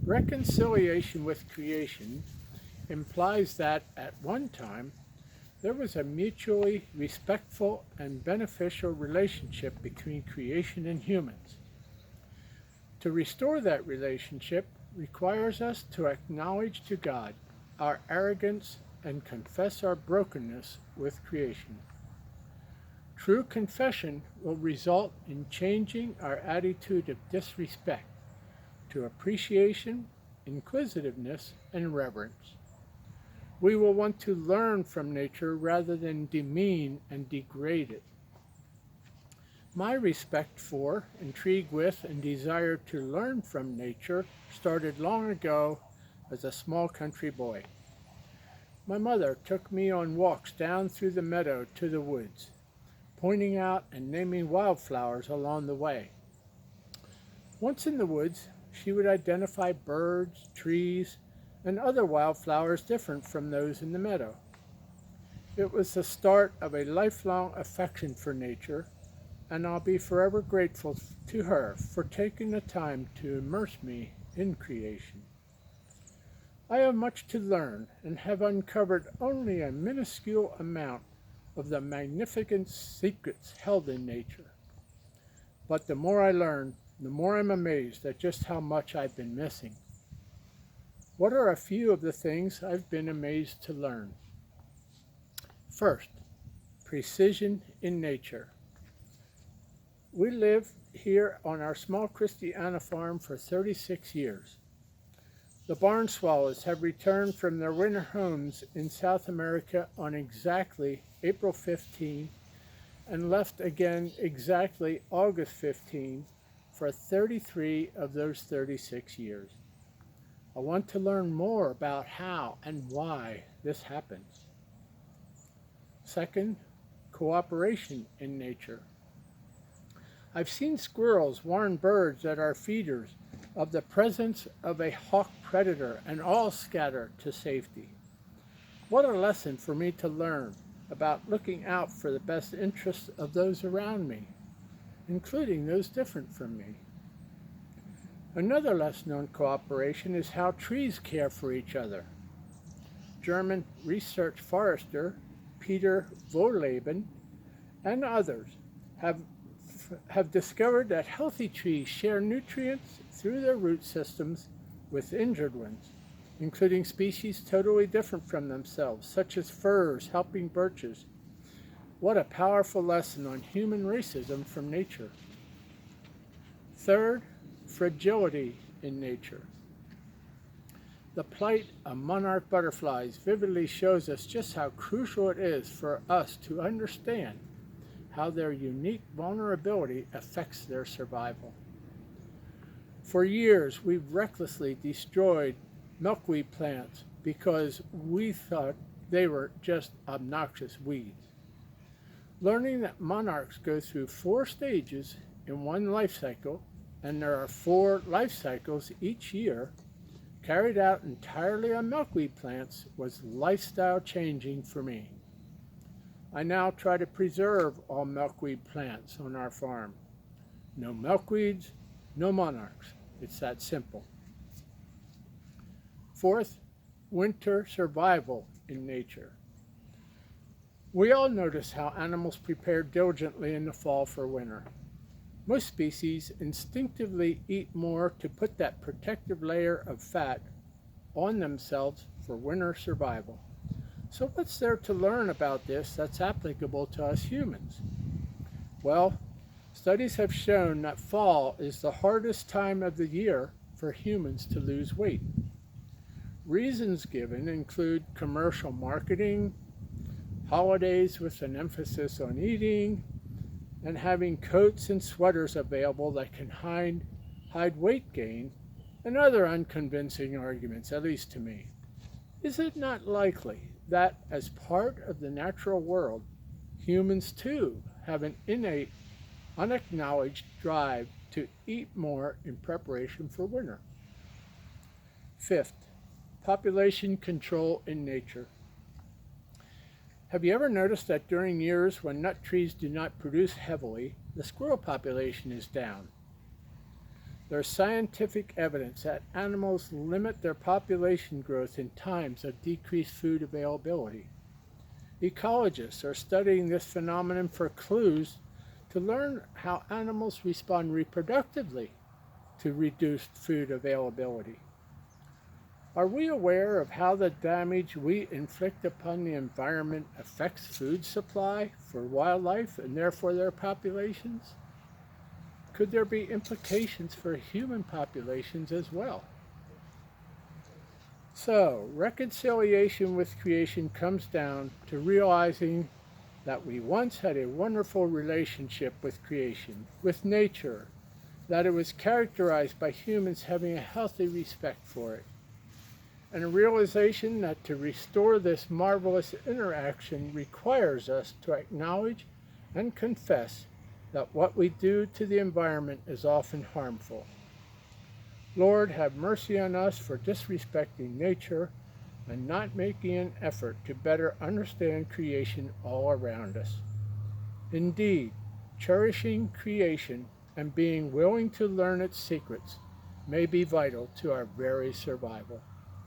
Reconciliation with creation implies that at one time there was a mutually respectful and beneficial relationship between creation and humans. To restore that relationship requires us to acknowledge to God our arrogance and confess our brokenness with creation. True confession will result in changing our attitude of disrespect to appreciation, inquisitiveness, and reverence. We will want to learn from nature rather than demean and degrade it. My respect for, intrigue with, and desire to learn from nature started long ago as a small country boy. My mother took me on walks down through the meadow to the woods, pointing out and naming wildflowers along the way. Once in the woods, she would identify birds, trees, and other wildflowers different from those in the meadow. It was the start of a lifelong affection for nature, and I'll be forever grateful to her for taking the time to immerse me in creation. I have much to learn and have uncovered only a minuscule amount of the magnificent secrets held in nature. But the more I learn, the more I'm amazed at just how much I've been missing. What are a few of the things I've been amazed to learn? First, precision in nature. We live here on our small Christiana farm for 36 years. The barn swallows have returned from their winter homes in South America on exactly April 15 and left again exactly August 15 for 33 of those 36 years. I want to learn more about how and why this happens. Second, cooperation in nature. I've seen squirrels warn birds at our feeders of the presence of a hawk predator and all scatter to safety. What a lesson for me to learn about looking out for the best interests of those around me, including those different from me. Another lesson on cooperation is how trees care for each other. German research forester Peter Wohlleben and others have discovered that healthy trees share nutrients through their root systems with injured ones, including species totally different from themselves, such as firs helping birches. What a powerful lesson on human racism from nature. Third, fragility in nature. The plight of monarch butterflies vividly shows us just how crucial it is for us to understand how their unique vulnerability affects their survival. For years, we've recklessly destroyed milkweed plants because we thought they were just obnoxious weeds. Learning that monarchs go through 4 stages in one life cycle, and there are 4 life cycles each year, carried out entirely on milkweed plants, was lifestyle changing for me. I now try to preserve all milkweed plants on our farm. No milkweeds, no monarchs. It's that simple. Fourth, winter survival in nature. We all notice how animals prepare diligently in the fall for winter. Most species instinctively eat more to put that protective layer of fat on themselves for winter survival. So what's there to learn about this that's applicable to us humans? Well, studies have shown that fall is the hardest time of the year for humans to lose weight. Reasons given include commercial marketing, holidays with an emphasis on eating, and having coats and sweaters available that can hide weight gain, and other unconvincing arguments, at least to me. Is it not likely that, as part of the natural world, humans too have an innate, unacknowledged drive to eat more in preparation for winter? Fifth, population control in nature. Have you ever noticed that during years when nut trees do not produce heavily, the squirrel population is down? There's scientific evidence that animals limit their population growth in times of decreased food availability. Ecologists are studying this phenomenon for clues to learn how animals respond reproductively to reduced food availability. Are we aware of how the damage we inflict upon the environment affects food supply for wildlife and therefore their populations? Could there be implications for human populations as well? So, reconciliation with creation comes down to realizing that we once had a wonderful relationship with creation, with nature, that it was characterized by humans having a healthy respect for it, and a realization that to restore this marvelous interaction requires us to acknowledge and confess that what we do to the environment is often harmful. Lord, have mercy on us for disrespecting nature and not making an effort to better understand creation all around us. Indeed, cherishing creation and being willing to learn its secrets may be vital to our very survival.